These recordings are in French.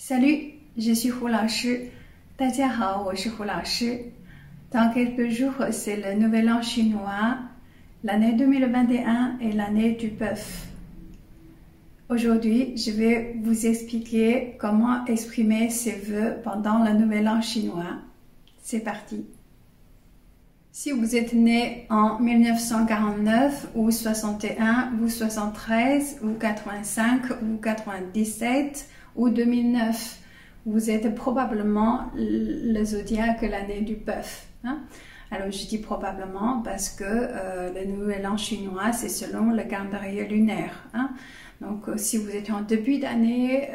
Salut, je suis Hu老师。大家好，我是胡老师。Dans quelques jours, c'est le nouvel an chinois. L'année 2021 est l'année du bœuf. Aujourd'hui, je vais vous expliquer comment exprimer ses vœux pendant le nouvel an chinois. C'est parti. Si vous êtes né en 1949 ou 61 ou 73 ou 85 ou 97 ou 2009, vous êtes probablement le zodiaque l'année du bœuf. Hein? Alors je dis probablement parce que le nouvel an chinois c'est selon le calendrier lunaire. Hein? Donc si vous êtes en début d'année,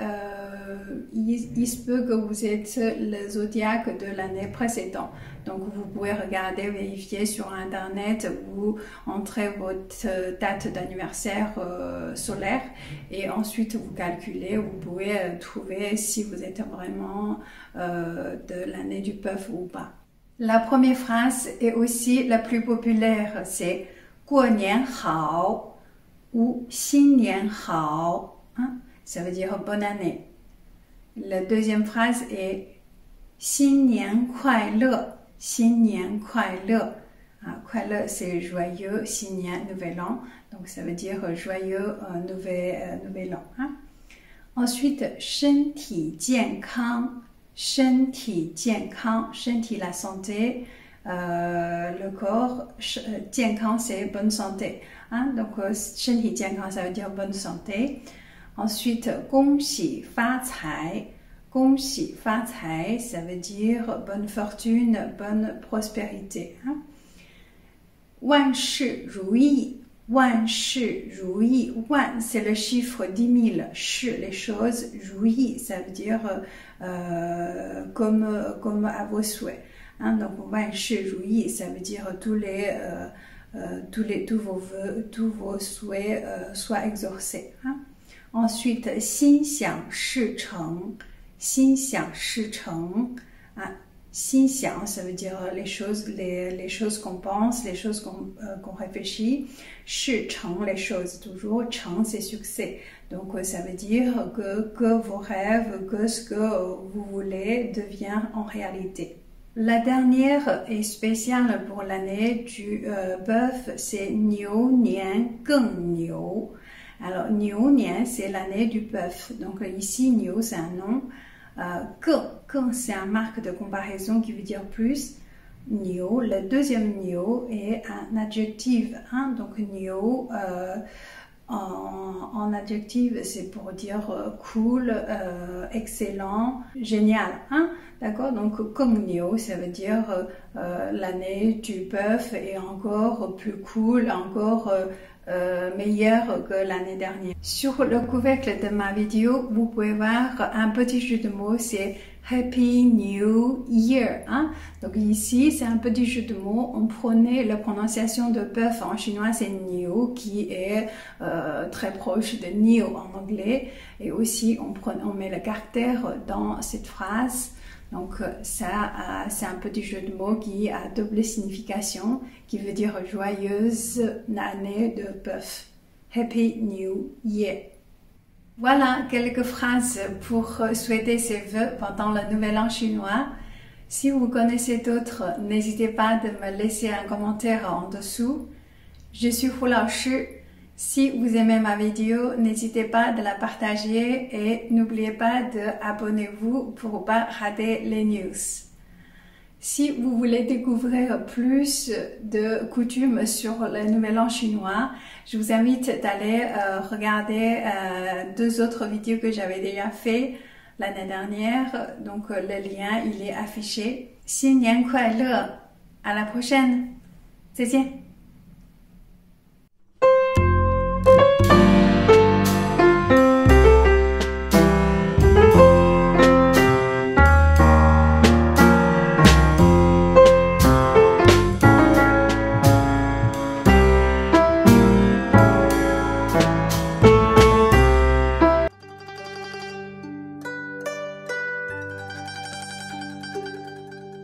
il se peut que vous êtes le zodiaque de l'année précédente. Donc vous pouvez regarder, vérifier sur internet, vous entrez votre date d'anniversaire solaire et ensuite vous calculez, vous pouvez trouver si vous êtes vraiment de l'année du bœuf ou pas. La première phrase est aussi la plus populaire, c'est « 过年好 » ou « 新年好 ». Ça veut dire « bonne année ». La deuxième phrase est « 新年快乐 ». 新年快乐 快乐 c'est joyeux, 新年 nouvel an, donc ça veut dire joyeux nouvel an. Hein? Ensuite, 身体健康 身体健康 身体 la santé, le corps, 健康 c'est bonne santé. Hein? Donc 身体健康 ça veut dire bonne santé. Ensuite, 恭喜发财 恭喜发财 ça veut dire bonne fortune, bonne prospérité. Hein? 万事如意 万事如意 万 c'est le chiffre 10 000, 事 les choses, 如意 ça veut dire comme à vos souhaits. Hein? Donc 万事如意 ça veut dire tous vos vœux, tous vos souhaits soient exaucés. Hein? Ensuite, 心想事成 心想事成 心想 ça veut dire les choses qu'on pense, les choses qu'on réfléchit. 事成 les choses toujours, 成 c'est succès. Donc ça veut dire que vos rêves, que ce que vous voulez devient en réalité. La dernière est spéciale pour l'année du bœuf, c'est 牛年更牛. Alors 牛年 c'est l'année du bœuf. Donc ici 牛 c'est un nom. 更 c'est un marque de comparaison qui veut dire plus. 牛 le deuxième 牛 est un adjectif. Hein? Donc 牛 en adjectif c'est pour dire cool, excellent, génial. Hein? D'accord? Donc 更牛 ça veut dire l'année du bœuf est encore plus cool, encore meilleur que l'année dernière. Sur le couvercle de ma vidéo, vous pouvez voir un petit jeu de mots, c'est Happy New Year. Hein? Donc ici, c'est un petit jeu de mots. On prenait la prononciation de bœuf en chinois, c'est Niu, qui est très proche de Niu en anglais. Et aussi, on met le caractère dans cette phrase. Donc ça, c'est un petit jeu de mots qui a double signification, qui veut dire joyeuse année de bœuf. Happy New Year. Voilà quelques phrases pour souhaiter ses vœux pendant le nouvel an chinois. Si vous connaissez d'autres, n'hésitez pas de me laisser un commentaire en dessous. Je suis Hu Lao Shi. Si vous aimez ma vidéo, n'hésitez pas de la partager et n'oubliez pas d'abonner-vous pour ne pas rater les news. Si vous voulez découvrir plus de coutumes sur le nouvel an chinois, je vous invite d'aller regarder deux autres vidéos que j'avais déjà fait l'année dernière. Donc le lien il est affiché. 新年快乐! À la prochaine! 再见!